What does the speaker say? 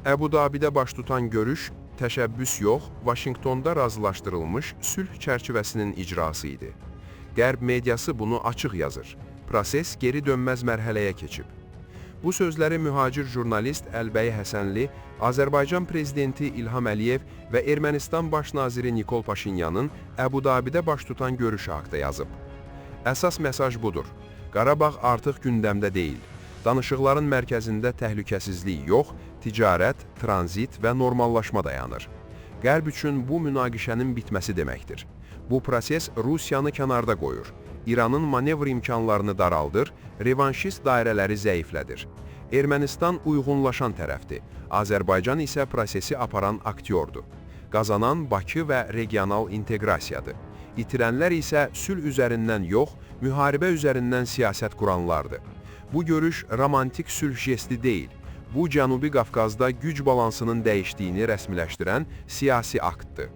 Əbu Dabidə baş tutan görüş təşəbbüs yox, Vaşinqtonda razılaşdırılmış sülh çərçivəsinin icrası idi. Qərb mediası bunu açıq yazır. Proses geri dönməz mərhələyə keçib. Bu sözləri mühacir jurnalist Əlbəy Həsənli, Azərbaycan prezidenti İlham Əliyev və Ermənistan baş naziri Nikol Paşinyanın Əbu Dabidə baş tutan görüşü haqda yazıb. Əsas mesaj budur. Qarabağ artıq gündəmdə deyil. Danışıqların mərkəzində təhlükəsizlik yox, ticarət, tranzit və normallaşma dayanır. Qərb üçün bu münaqişənin bitməsi deməkdir. Bu proses Rusiyanı kənarda qoyur. İranın manevr imkanlarını daraldır, revanşist dairələri zəiflədir. Ermənistan uyğunlaşan tərəfdir, Azərbaycan isə prosesi aparan aktyordur. Qazanan Bakı və regional inteqrasiyadır. İtirənlər isə sülh üzərindən yox, müharibə üzərindən siyasət quranlardır. Bu görüş romantik sülh jesti deyil, bu Cənubi Qafqazda güc balansının dəyişdiyini rəsmiləşdirən siyasi aktdır.